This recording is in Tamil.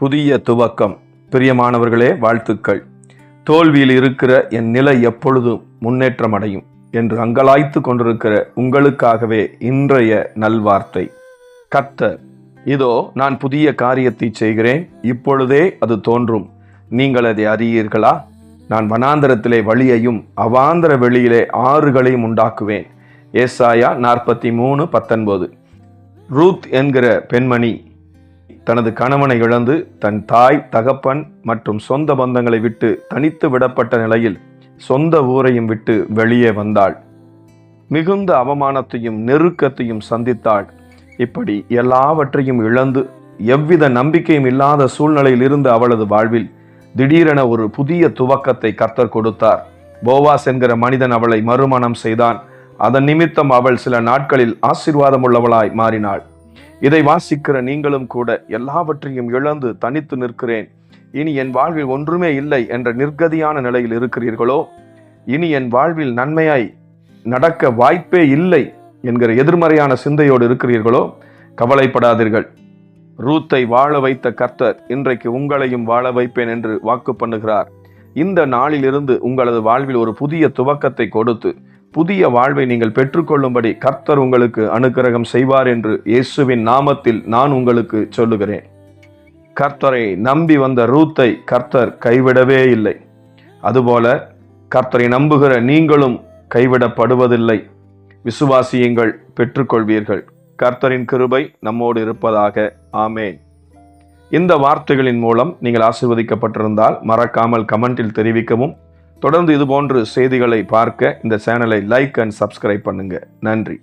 புதிய துவக்கம். பிரியமானவர்களே, வாழ்த்துக்கள். தோல்வியில் இருக்கிற என் நிலை எப்பொழுதும் முன்னேற்றம் அடையும் என்று அங்கலாய்த்து கொண்டிருக்கிற உங்களுக்காகவே இன்றைய நல்வார்த்தை. கர்த்தர், இதோ நான் புதிய காரியத்தை செய்கிறேன், இப்பொழுதே அது தோன்றும், நீங்கள் அதை அறியீர்களா? நான் வனாந்தரத்திலே வழியையும் அவாந்தர வெளியிலே ஆறுகளையும் உண்டாக்குவேன். ஏசாயா 43:19. ரூத் என்கிற பெண்மணி தனது கணவனை இழந்து தன் தாய், தகப்பன் மற்றும் சொந்த பந்தங்களை விட்டு தனித்து விடப்பட்ட நிலையில் சொந்த ஊரையும் விட்டு வெளியே வந்தாள். மிகுந்த அவமானத்தையும் நெருக்கத்தையும் சந்தித்தாள். இப்படி எல்லாவற்றையும் இழந்து எவ்வித நம்பிக்கையும் இல்லாத சூழ்நிலையில் இருந்த அவளது வாழ்வில் திடீரென ஒரு புதிய துவக்கத்தை கர்த்தர் கொடுத்தார். போவாஸ் என்கிற மனிதன் அவளை மறுமணம் செய்தான். அதன் நிமித்தம் அவள் சில நாட்களில் ஆசீர்வாதம் உள்ளவளாய் மாறினாள். இதை வாசிக்கிற நீங்களும் கூட எல்லாவற்றையும் இழந்து தனித்து நிற்கிறேன், இனி என் வாழ்வில் ஒன்றுமே இல்லை என்ற நிர்கதியான நிலையில் இருக்கிறீர்களோ, இனி என் வாழ்வில் நன்மையாய் நடக்க வாய்ப்பே இல்லை என்கிற எதிர்மறையான சிந்தையோடு இருக்கிறீர்களோ, கவலைப்படாதீர்கள். ரூத்தை வாழ வைத்த கர்த்தர் இன்றைக்கு உங்களையும் வாழ வைப்பேன் என்று வாக்கு பண்ணுகிறார். இந்த நாளிலிருந்து உங்களது வாழ்வில் ஒரு புதிய துவக்கத்தை கொடுத்து புதிய வாழ்வை நீங்கள் பெற்றுக்கொள்ளும்படி கர்த்தர் உங்களுக்கு அனுக்கிரகம் செய்வார் என்று இயேசுவின் நாமத்தில் நான் உங்களுக்கு சொல்லுகிறேன். கர்த்தரை நம்பி வந்த ரூத்தை கர்த்தர் கைவிடவே இல்லை. அதுபோல கர்த்தரை நம்புகிற நீங்களும் கைவிடப்படுவதில்லை. விசுவாசியுங்கள், பெற்றுக்கொள்வீர்கள். கர்த்தரின் கிருபை நம்மோடு இருப்பதாக. ஆமேன். இந்த வார்த்தைகளின் மூலம் நீங்கள் ஆசீர்வதிக்கப்பட்டிருந்தால் மறக்காமல் கமெண்டில் தெரிவிக்கவும். தொடர்ந்து இதுபோன்று செய்திகளை பார்க்க இந்த சேனலை லைக் அண்ட் சப்ஸ்கிரைப் பண்ணுங்க. நன்றி.